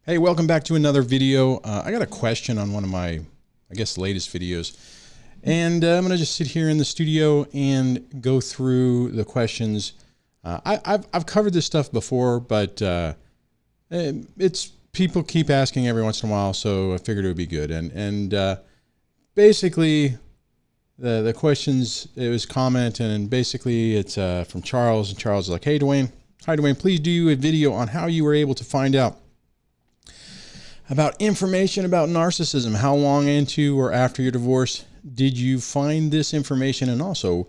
Hey, welcome back to another video. I got a question on one of my, latest videos. And I'm going to just sit here in the studio and go through the questions. I've covered this stuff before, but it's people keep asking every once in a while, so I figured it would be good. And basically, the questions, it was comment, and basically it's from Charles. And Charles is like, hey, Duane. Hi, Duane. Please do a video on how you were able to find out about information about narcissism. How long into or after your divorce did you find this information? And also,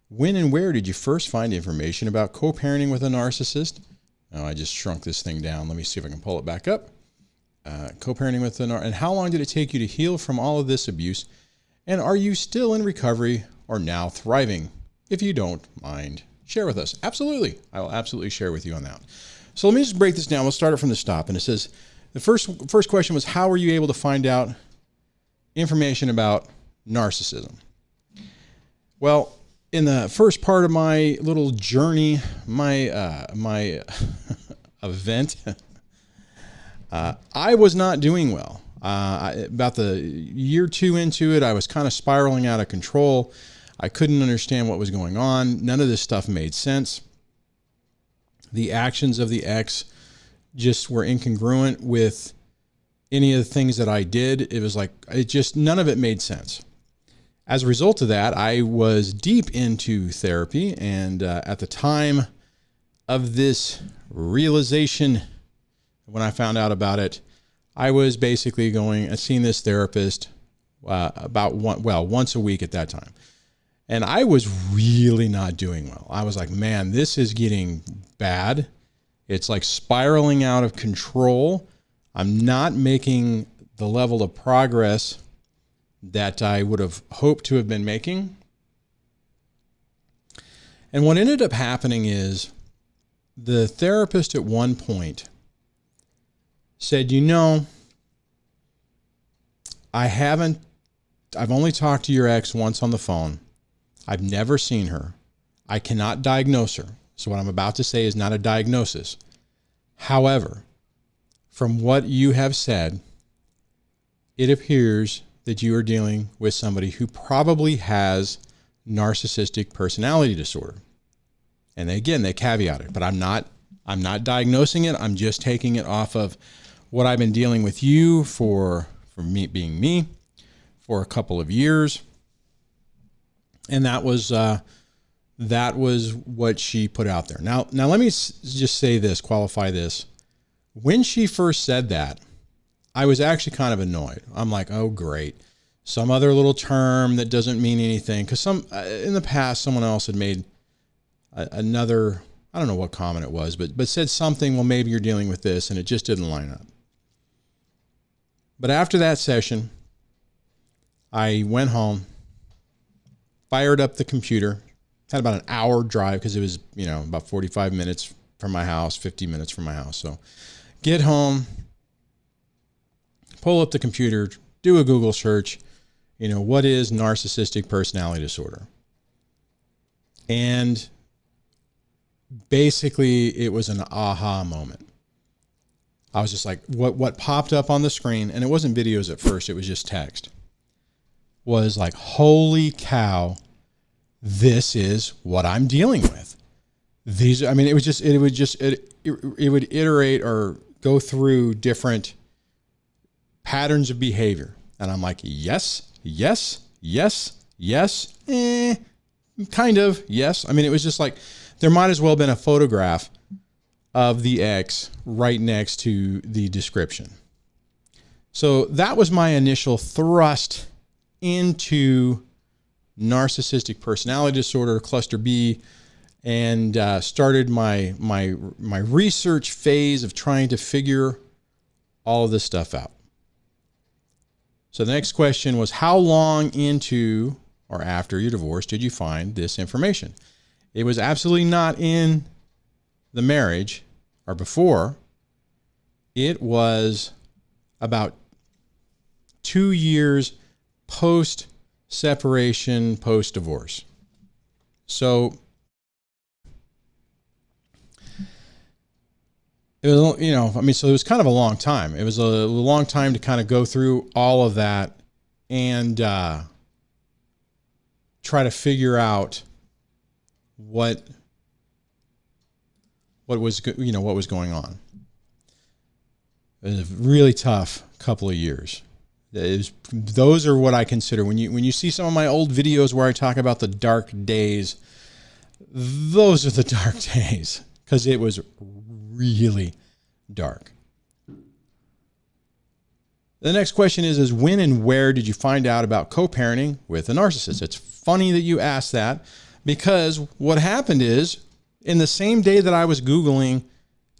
when and where did you first find information about co-parenting with a narcissist? Oh, I just shrunk this thing down. Let me see if I can pull it back up. Co-parenting with a narcissist. And how long did it take you to heal from all of this abuse? And are you still in recovery or now thriving? If you don't mind, share with us. Absolutely. I will absolutely share with you on that. So let me just break this down. We'll start it from the top. And it says, the first question was, how were you able to find out information about narcissism? Well, in the first part of my little journey, my event, I was not doing well. About the year 2 into it, I was kind of spiraling out of control. I couldn't understand what was going on. None of this stuff made sense. The actions of the ex just were incongruent with any of the things that I did. It was like, none of it made sense. As a result of that, I was deep into therapy. And at the time of this realization, when I found out about it, I was basically going and seeing this therapist once a week at that time. And I was really not doing well. I was like, man, this is getting bad. It's like spiraling out of control. I'm not making the level of progress that I would have hoped to have been making. And what ended up happening is the therapist at one point said, I've only talked to your ex once on the phone. I've never seen her. I cannot diagnose her. So what I'm about to say is not a diagnosis. However, from what you have said, it appears that you are dealing with somebody who probably has narcissistic personality disorder. And again, they caveat it, but I'm not diagnosing it. I'm just taking it off of what I've been dealing with you for me being me for a couple of years. And that was what she put out there. Now let me just say this, qualify this. When she first said that, I was actually kind of annoyed. I'm like, oh, great. Some other little term that doesn't mean anything. Because in the past, someone else had made another, I don't know what comment it was, but said something, well, maybe you're dealing with this, and it just didn't line up. But after that session, I went home, fired up the computer, had about an hour drive because it was, about 45 minutes from my house, 50 minutes from my house. So get home, pull up the computer, do a Google search, what is narcissistic personality disorder? And basically it was an aha moment. I was just like, what popped up on the screen, and it wasn't videos at first, it was just text, was like, holy cow, this is what I'm dealing with. It would iterate or go through different patterns of behavior. And I'm like, yes, kind of, yes. It was just like, there might as well have been a photograph of the ex right next to the description. So that was my initial thrust into narcissistic personality disorder, cluster B, and started my research phase of trying to figure all of this stuff out. So the next question was, how long into or after your divorce did you find this information? It was absolutely not in the marriage or before. It was about 2 years post-separation, post-divorce. So it was, I mean, so it was kind of a long time. It was a long time to kind of go through all of that and try to figure out what was going on. It was a really tough couple of years. Those are what I consider when you see some of my old videos where I talk about the dark days. Those are the dark days, because it was really dark. The next question is when and where did you find out about co-parenting with a narcissist? It's funny that you asked that, because what happened is, in the same day that I was Googling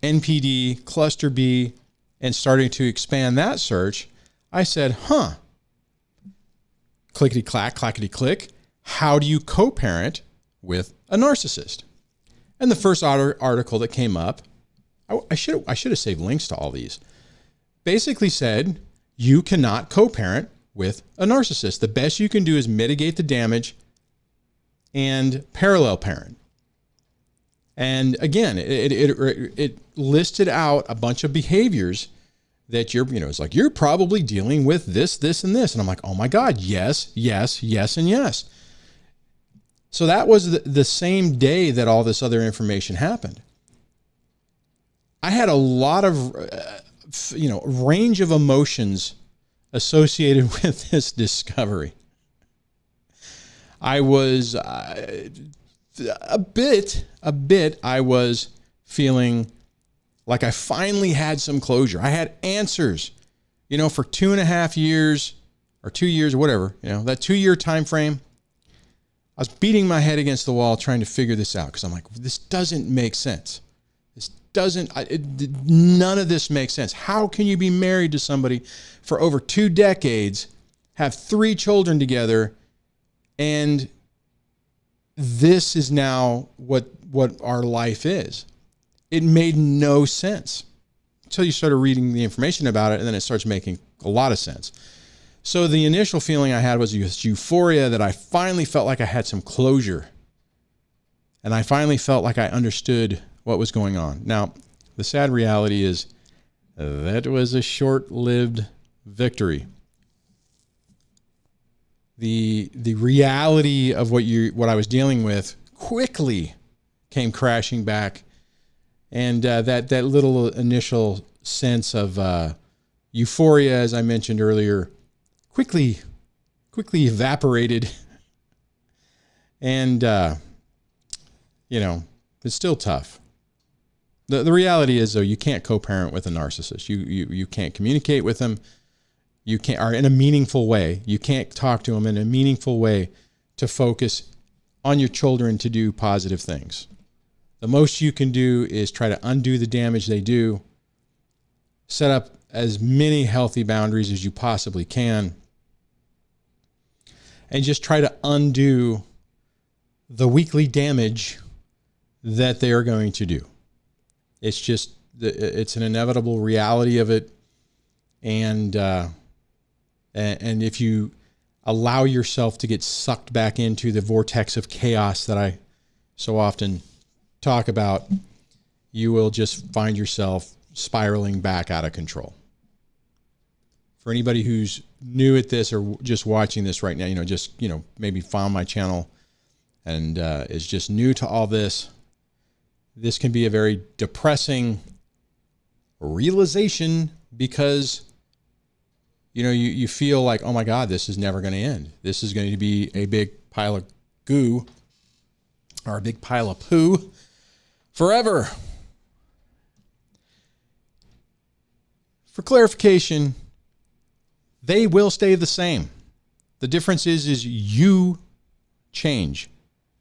NPD, cluster B, and starting to expand that search, I said, clickety-clack, clackety-click, how do you co-parent with a narcissist? And the first article that came up, I should have saved links to all these, basically said, you cannot co-parent with a narcissist. The best you can do is mitigate the damage and parallel parent. And again, it listed out a bunch of behaviors that it's like, you're probably dealing with this, this, and this. And I'm like, oh my God, yes, yes, yes, and yes. So that was the same day that all this other information happened. I had a lot of, range of emotions associated with this discovery. I was a bit, I was feeling like I finally had some closure. I had answers, for 2.5 years or 2 years or whatever, that 2-year time frame. I was beating my head against the wall trying to figure this out, because I'm like, this doesn't make sense. None of this makes sense. How can you be married to somebody for over 2 decades, have 3 children together, and this is now what our life is? It made no sense until you started reading the information about it, and then it starts making a lot of sense. So the initial feeling I had was this euphoria that I finally felt like I had some closure, and I finally felt like I understood what was going on. Now, the sad reality is that was a short-lived victory. The reality of what I was dealing with quickly came crashing back, and that little initial sense of euphoria, as I mentioned earlier, quickly evaporated, and it's still tough. The reality is, though, you can't co-parent with a narcissist. You can't communicate with them. You can't, or in a meaningful way. You can't talk to them in a meaningful way to focus on your children to do positive things. The most you can do is try to undo the damage they do, set up as many healthy boundaries as you possibly can, and just try to undo the weekly damage that they are going to do. It's an inevitable reality of it. And if you allow yourself to get sucked back into the vortex of chaos that I so often talk about, you will just find yourself spiraling back out of control. For anybody who's new at this or just watching this right now, maybe found my channel and is just new to all this, this can be a very depressing realization, because you feel like, oh my God, this is never going to end. This is going to be a big pile of goo, or a big pile of poo forever. For clarification, they will stay the same. The difference is you change,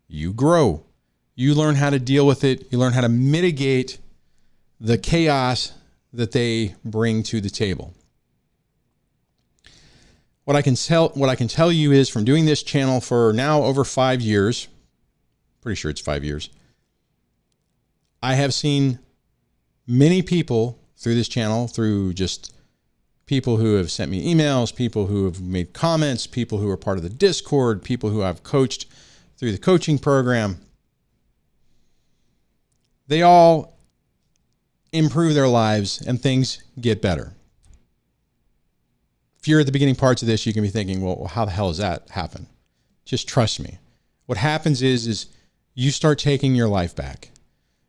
you grow, you learn how to deal with it. You learn how to mitigate the chaos that they bring to the table. What I can tell you is, from doing this channel for now over 5 years, pretty sure it's 5 years, I have seen many people through this channel, through just people who have sent me emails, people who have made comments, people who are part of the Discord, people who I've coached through the coaching program. They all improve their lives and things get better. If you're at the beginning parts of this, you can be thinking, well, how the hell does that happen? Just trust me. What happens is you start taking your life back.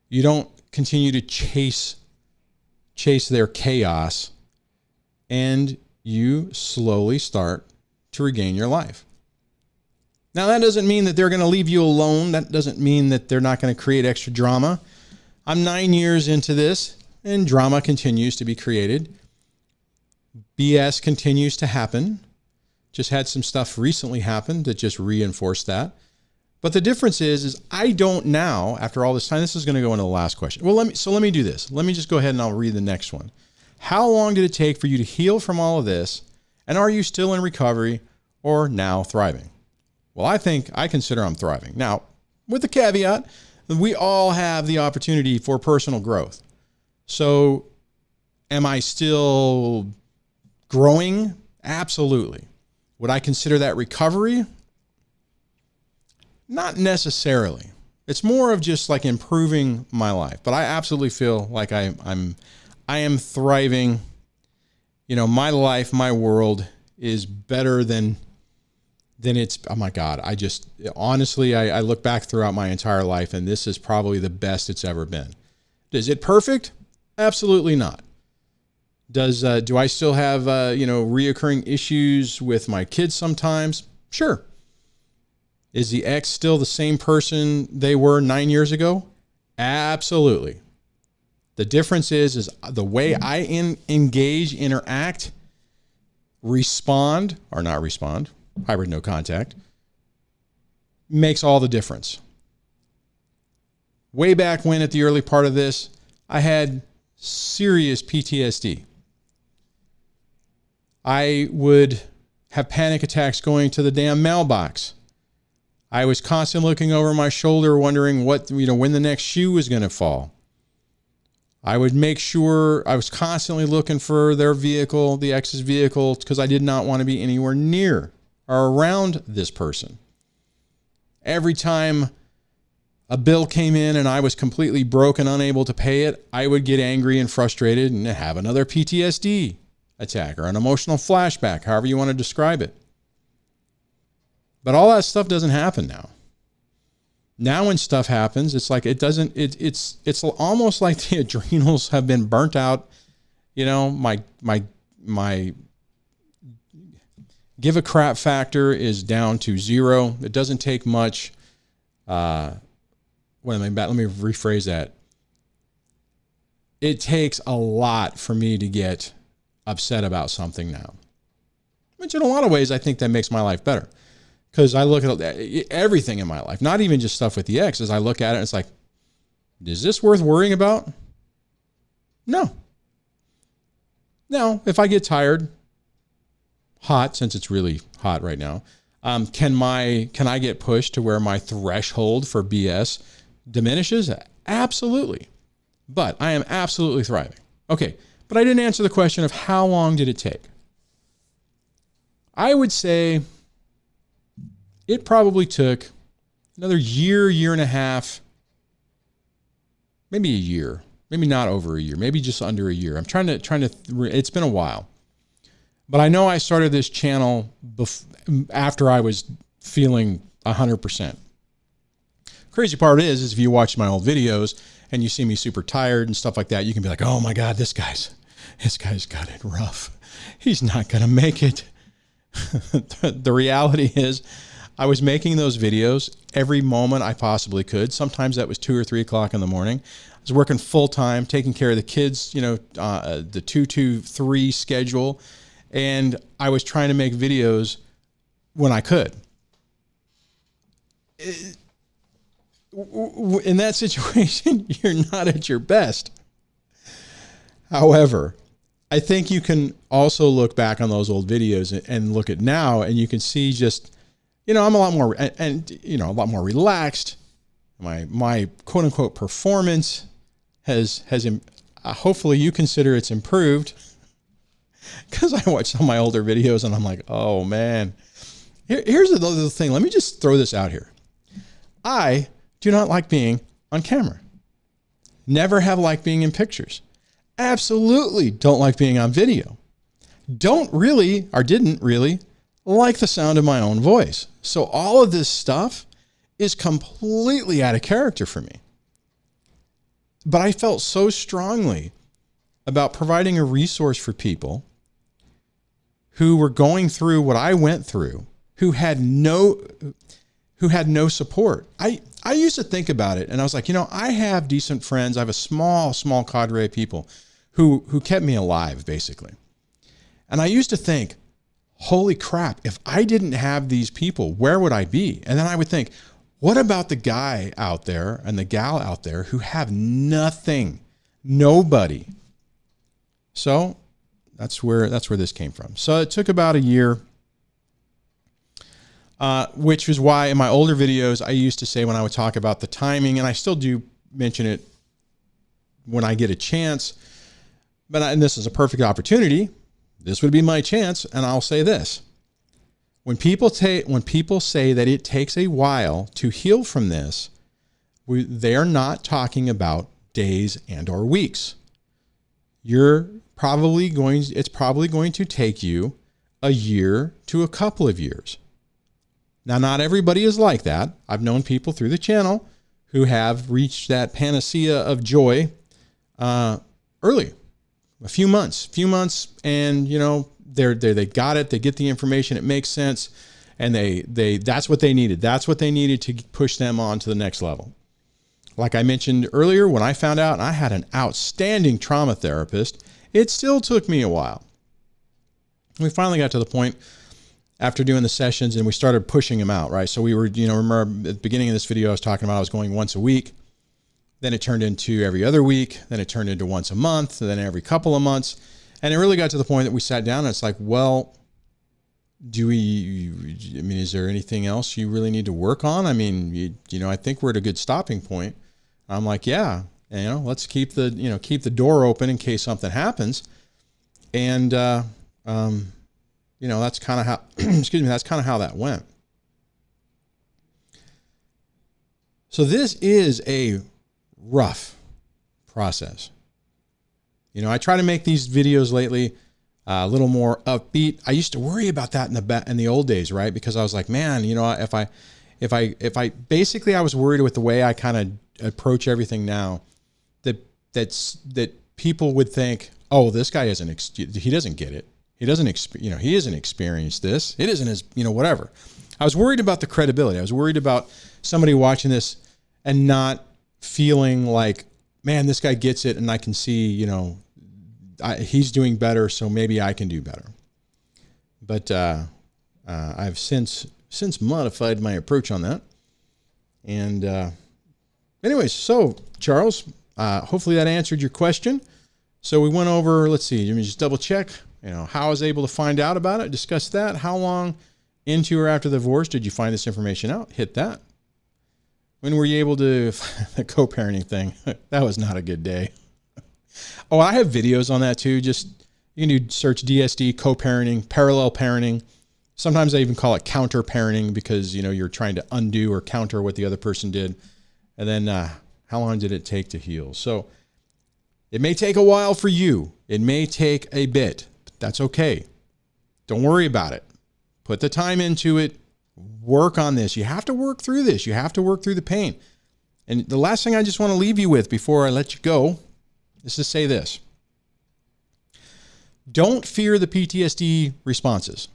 You don't continue to chase their chaos, and you slowly start to regain your life. Now, that doesn't mean that they're going to leave you alone. That doesn't mean that they're not going to create extra drama. I'm 9 years into this, and drama continues to be created. BS continues to happen. Just had some stuff recently happen that just reinforced that. But the difference is I don't now, after all this time, this is going to go into the last question. Well, let me do this. Let me just go ahead and I'll read the next one. How long did it take for you to heal from all of this? And are you still in recovery or now thriving? Well, I consider I'm thriving. Now, with the caveat, we all have the opportunity for personal growth. So am I still growing? Absolutely. Would I consider that recovery? Not necessarily. It's more of just like improving my life. But I absolutely feel like I am thriving. You know, my life, my world is better than it's, oh my God. Honestly, I look back throughout my entire life and this is probably the best it's ever been. Is it perfect? Absolutely not. Do I still have, reoccurring issues with my kids sometimes? Sure. Is the ex still the same person they were 9 years ago? Absolutely. The difference is the way I engage, interact, respond, or not respond, hybrid no contact, makes all the difference. Way back when, at the early part of this, I had serious PTSD. I would have panic attacks going to the damn mailbox. I was constantly looking over my shoulder, wondering when the next shoe was going to fall. I would make sure I was constantly looking for their vehicle, the ex's vehicle, because I did not want to be anywhere near or around this person. Every time a bill came in and I was completely broke and unable to pay it, I would get angry and frustrated and have another PTSD attack or an emotional flashback, however you want to describe it. But all that stuff doesn't happen now. Now when stuff happens, it's like it's almost like the adrenals have been burnt out. You know, my give a crap factor is down to 0. It doesn't take much. Let me rephrase that. It takes a lot for me to get upset about something now, which in a lot of ways, I think that makes my life better. Because I look at everything in my life, not even just stuff with the ex, as I look at it, it's like, is this worth worrying about? No. Now, if I get tired, hot, since it's really hot right now, can I get pushed to where my threshold for BS diminishes? Absolutely. But I am absolutely thriving. Okay, but I didn't answer the question of how long did it take? I would say it probably took another year and a half, maybe a year, maybe not over a year, maybe just under a year. I'm trying to, it's been a while, but I know I started this channel after I was feeling 100%. Crazy part is if you watch my old videos and you see me super tired and stuff like that, you can be like, oh my God, this guy's got it rough. He's not going to make it. The reality is, I was making those videos every moment I possibly could. Sometimes that was 2 or 3 o'clock in the morning. I was working full time, taking care of the kids, the 2-2-3 schedule. And I was trying to make videos when I could. In that situation, you're not at your best. However, I think you can also look back on those old videos and look at now, and you can see just, I'm a lot more, a lot more relaxed. My quote unquote performance has hopefully you consider it's improved, because I watch some of my older videos and I'm like, oh man, here's the thing. Let me just throw this out here. I do not like being on camera. Never have liked being in pictures. absolutely don't like being on video. Don't really, or didn't really, like the sound of my own voice. So all of this stuff is completely out of character for me. But I felt so strongly about providing a resource for people who were going through what I went through, who had no support. I used to think about it and I was like, I have decent friends. I have a small cadre of people who kept me alive, basically. And I used to think, holy crap, if I didn't have these people, where would I be? And then I would think, what about the guy out there and the gal out there who have nothing, nobody? So that's where this came from. So it took about a year, which is why in my older videos, I used to say when I would talk about the timing, and I still do mention it when I get a chance, and this is a perfect opportunity. This would be my chance. And I'll say this. When people say that it takes a while to heal from this, they are not talking about days and or weeks. It's probably going to take you a year to a couple of years. Now, not everybody is like that. I've known people through the channel who have reached that panacea of joy early, a few months, and they got it. They get the information. It makes sense, and that's what they needed. That's what they needed to push them on to the next level. Like I mentioned earlier, when I found out I had an outstanding trauma therapist, it still took me a while. We finally got to the point after doing the sessions and we started pushing them out, right? So we were, remember at the beginning of this video, I was talking about I was going once a week. Then it turned into every other week. Then it turned into once a month, and then every couple of months. And it really got to the point that we sat down and it's like, well, is there anything else you really need to work on? I think we're at a good stopping point. I'm like, yeah, let's keep the door open in case something happens. And, that's kind of how, that's kind of how that went. So this is a rough process. I try to make these videos lately a little more upbeat. I used to worry about that in the old days, right? Because I was like, man, if I basically I was worried with the way I kind of approach everything now, that people would think, oh, this guy he doesn't get it. He hasn't experienced this. It isn't his, whatever. I was worried about the credibility. I was worried about somebody watching this and not feeling like, man, this guy gets it. And I can see, he's doing better. So maybe I can do better. But, I've since modified my approach on that. And, anyways, so Charles, hopefully that answered your question. So we went over, let's see, let me just double check. How I was able to find out about it, discuss that. How long into or after the divorce did you find this information out? Hit that. When were you able to, the co-parenting thing, that was not a good day. Oh, I have videos on that too. Just, you can search DSD, co-parenting, parallel parenting. Sometimes I even call it counter parenting because, you're trying to undo or counter what the other person did. And then how long did it take to heal? So it may take a while for you. It may take a bit. That's okay. Don't worry about it. Put the time into it. Work on this. You have to work through this. You have to work through the pain. And the last thing I just want to leave you with before I let you go is to say this. Don't fear the PTSD responses.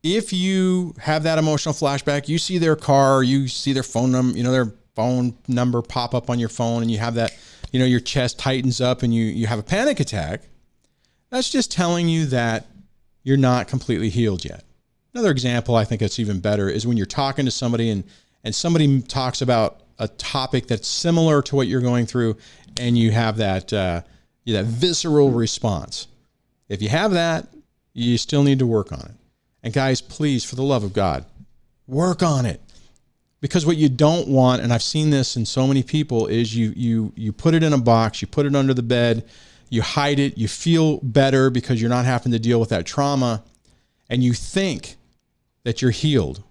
If you have that emotional flashback, you see their car, you see their phone number, their phone number pop up on your phone, and you have that, your chest tightens up and you have a panic attack. That's just telling you that you're not completely healed yet. Another example, I think that's even better, is when you're talking to somebody and somebody talks about a topic that's similar to what you're going through, and you have that visceral response. If you have that, you still need to work on it. And guys, please, for the love of God, work on it. Because what you don't want, and I've seen this in so many people, is you put it in a box, you put it under the bed, you hide it, you feel better because you're not having to deal with that trauma, and you think that you're healed.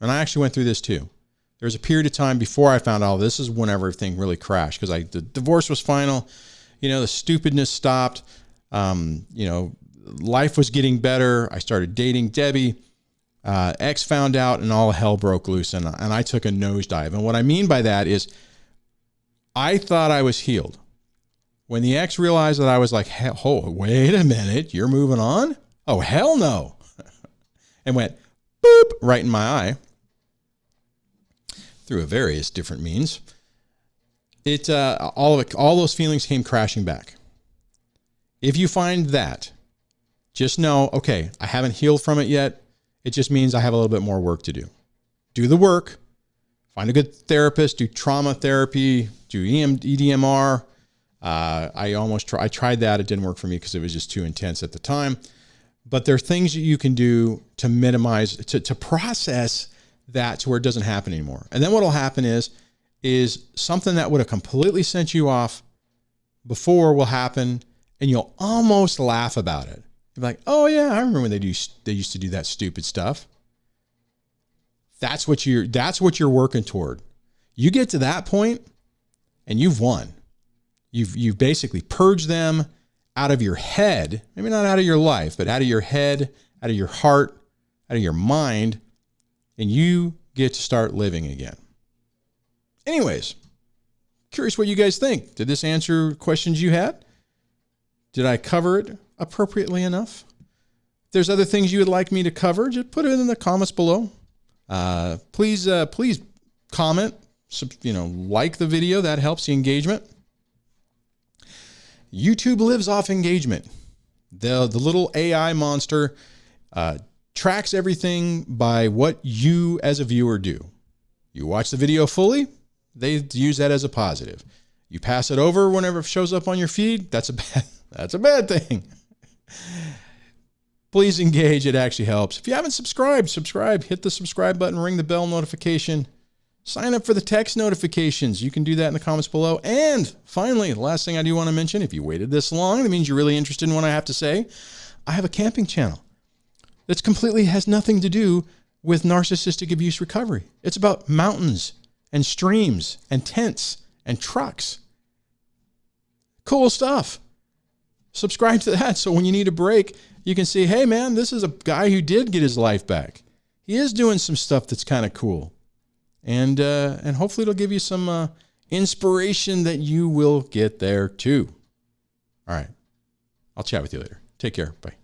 And I actually went through this too. There was a period of time before I found all this is when everything really crashed, because the divorce was final. the stupidness stopped. Life was getting better. I started dating Debbie. Ex found out and all hell broke loose, and I took a nosedive. And what I mean by that is I thought I was healed. When the ex realized that I was like, oh, wait a minute, you're moving on? Oh, hell no. And went boop right in my eye through various different means. All those feelings came crashing back. If you find that, just know, okay, I haven't healed from it yet. It just means I have a little bit more work to do. Do the work. Find a good therapist. Do trauma therapy. Do EDMR. I tried that. It didn't work for me because it was just too intense at the time. But there are things that you can do to minimize, to process that to where it doesn't happen anymore. And then what will happen is something that would have completely sent you off before will happen, and you'll almost laugh about it. You'll be like, oh yeah, I remember when they used to do that stupid stuff. That's what you're working toward. You get to that point and you've won. You've basically purged them out of your head, maybe not out of your life, but out of your head, out of your heart, out of your mind, and you get to start living again. Anyways, curious what you guys think. Did this answer questions you had? Did I cover it appropriately enough? If there's other things you would like me to cover, just put it in the comments below. Please comment, like the video. That helps the engagement. YouTube lives off engagement. The little AI monster tracks everything by what you as a viewer do. You watch the video fully, they use that as a positive. You pass it over whenever it shows up on your feed, that's a bad thing. Please engage. It actually helps. If you haven't subscribed, subscribe. Hit the subscribe button, ring the bell notification. Sign up for the text notifications. You can do that in the comments below. And finally, the last thing I do want to mention, if you waited this long, that means you're really interested in what I have to say. I have a camping channel that's completely has nothing to do with narcissistic abuse recovery. It's about mountains and streams and tents and trucks. Cool stuff. Subscribe to that so when you need a break, you can see, hey man, this is a guy who did get his life back. He is doing some stuff that's kind of cool. And hopefully it'll give you some inspiration that you will get there too. All right. I'll chat with you later. Take care. Bye.